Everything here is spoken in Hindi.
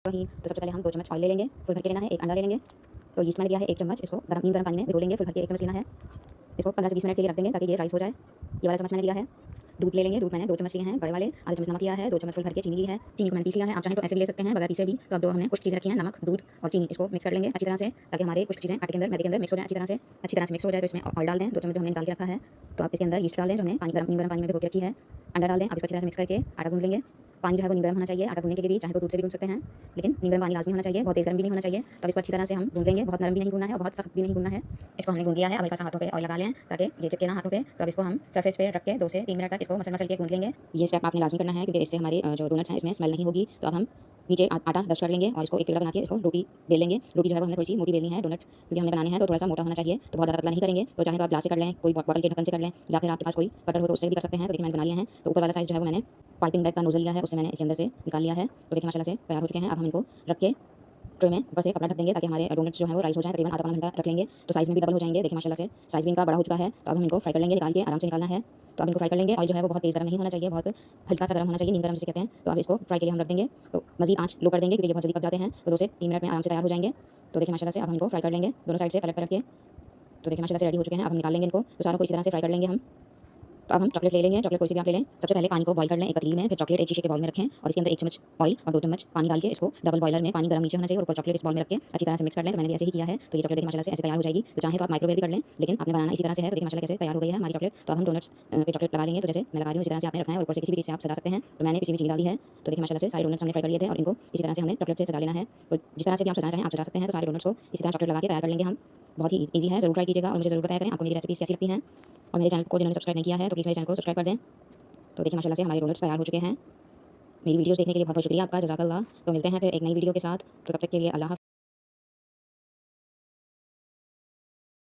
वहीं तो सबसे पहले हम 2 चम्मच ऑयल ले लेंगे, फुल भर के लेना है, 1 अंडा ले लेंगे। तो यीस्ट मैंने लिया है 1 चम्मच, इसको नीम गर्म पानी में भिगो लेंगे, फुल भर के 1 चम्मच लेना है। इसको 15 से 20 मिनट के लिए रख देंगे ताकि ये राइस हो जाए। ये वाला चम्मच मैंने लिया है। दूध ले लेंगे, दूध मैंने 2 चम्मच लिए हैं बड़े वाले, आधा चम्मच नमक लिया है, 2 चम्मच फुल भर के चीनी ली है। चीनी को मैंने पीस लिया है, आप चाहें तो ऐसे भी ले सकते हैं बगैर पीसे भी। तो अब जो हमने कुछ चीज़ें रखी हैं, नमक, दूध और चीनी, इसको मिक्स कर लेंगे अच्छी तरह से ताकि हमारे कुछ चीज़ें आटे के अंदर, मैदे के अंदर मिक्स हो जाए अच्छी तरह से मिक्स हो जाए। तो इसमें ऑयल डाल दें, 2 चम्मच जो हमने निकाल के रखा है। तो आप इसके अंदर यीस्ट डाल दें जो हमने नीम गर्म पानी में भिगो के रखी है। अंडा डाल दें, आप इसको अच्छी तरह से मिक्स करके आटा गूँथ लेंगे। पानी जो है वो नीम गर्म होना चाहिए, आटा गूँथने के लिए भी चाहे तो दूध से भी गूँथ सकते हैं, लेकिन नीम गर्म पानी लाज़मी होना चाहिए, बहुत तेज़ गर्म भी नहीं होना चाहिए। तो अब इसको अच्छी तरह से हम गूँथ लेंगे, बहुत नरम भी नहीं गूँथना है और बहुत सख्त भी नहीं गूँथना है। इसको हमने गूँथ लिया है, अब हल्का सा हाथों पे ऑयल लगा लें ताकि ये चिपके ना हाथों पे। तो अब इसको हम सरफेस पे रख के 2 से 3 मिनट तक इसको मसल-मसल के गूँथ लेंगे। ये स्टेप आपने लाज़मी करना है क्योंकि इससे हमारे जो डोनट्स हैं इसमें स्मेल नहीं होगी। तो अब हम नीचे आटा डस्ट कर लेंगे और इसको एक टेढ़ा बना के इसको रोटी बेल लेंगे। रोटी जो है वो हमने थोड़ी-सी मोटी बेलनी है, डोनट क्योंकि हमने बनाने हैं तो थोड़ा-सा मोटा होना चाहिए, तो बहुत ज़्यादा पतला नहीं करेंगे। तो चाहे तो आप ग्लास से कर लें, कोई बॉटल के ढक्कन से कर लें या फिर आपके पास कोई कटर हो तो उससे भी कर सकते हैं। तो देखिए मैंने बना लिया है। तो ऊपर वाला साइज़ जो है वो मैंने पाइपिंग बैग का नोज़ल लिया है, उससे मैंने इसके अंदर से निकाल लिया है। तो देखिए माशाल्लाह से तैयार हो चुके हैं। अब हम इनको रख के ट्रे में ऊपर से कपड़ा ढक देंगे ताकि हमारे डोनट्स जो हैं वो राइज़ हो जाएँ, तकरीबन आधा पौना घंटा रख लेंगे तो साइज़ में भी डबल हो जाएँगे। देखिए माशाल्लाह से साइज़ भी इनका बड़ा हो चुका है। तो अब हम इनको फ्राई कर लेंगे, निकाल के आराम से निकालना है। तो अब इनको फ्राई कर लेंगे। ऑयल जो है वो बहुत तेज़ गर्म नहीं होना चाहिए, बहुत हल्का सा गर्म होना चाहिए, नीम गर्म जिसे कहते हैं। तो अब इसको फ्राई के लिए हम रख देंगे। तो मज़ीद आँच लो कर देंगे क्योंकि ये बहुत जल्दी पक जाते हैं। तो 2 से 3 मिनट में आराम से तैयार हो जाएँगे। तो देखिए माशाल्लाह से अब हम इनको फ्राई कर लेंगे, दोनों साइड से पलट-पलट के। तो देखिए माशाल्लाह से रेडी हो चुके हैं। अब हम निकाल लेंगे इनको, तो सारों को इसी तरह से फ्राई कर लेंगे हम। तो अब हम चॉकलेट ले लेंगे, चॉकलेट कोई सी भी आप ले लें। सबसे पहले पानी को बॉयल कर लें एक पतीली में, फिर चॉकलेट एक शीशे के बाउल में रखें और इसके अंदर 1 चम्मच ऑयल और 2 चम्मच पानी डाल के इसको डबल बॉयलर में, पानी गर्म नीचे होना चाहिए और ऊपर चॉकलेट इस बॉल में रख के अच्छी तरह से मिक्स कर लें। तो मैंने भी ऐसे ही किया है। तो ये चॉकलेट देखिए माशाल्लाह से ऐसे तैयार हो जाएगी। तो चाहे तो आप माइक्रोवेव भी कर लें, लेकिन आपने बनाना इसी तरह से है। तो देखिए माशाल्लाह कैसे तैयार हो गई है हमारी चॉकलेट। तो अब हम डोनट्स पे चॉकलेट लगा लेंगे। तो जैसे मैं लगा रही हूँ इसी तरह से आपने रखना है और ऊपर से किसी भी चीज़ से आप सजा सकते हैं। तो मैंने किसी भी चीज़ डाली है। तो देखिए माशाल्लाह से सारे डोनट्स हमने फ्राई कर लिए थे और इनको इसी तरह से हमने चॉकलेट से सजा लेना है। तो जिस तरह से भी आप सजाना चाहें आप सजा सकते हैं। तो सारे डोनट्स को इसी तरह चॉकलेट लगा के तैयार कर लेंगे हम। बहुत ही ईज़ी है, ज़रूर ट्राई कीजिएगा और मुझे ज़रूर बताया करें आपको मेरी रेसिपीज़ कैसी लगती हैं। और मेरे चैनल को जिन्होंने सब्सक्राइब नहीं किया है तो प्लीज़ मेरे चैनल को सब्सक्राइब कर दें। तो देखिए माशाल्लाह से हमारे डोनट्स तैयार हो चुके हैं। मेरी वीडियोज़ देखने के लिए बहुत-बहुत शुक्रिया आपका, जज़ाकल्लाह। तो मिलते हैं फिर एक नई वीडियो के साथ। तो तब तक के लिए अल्लाह हाफ़िज़।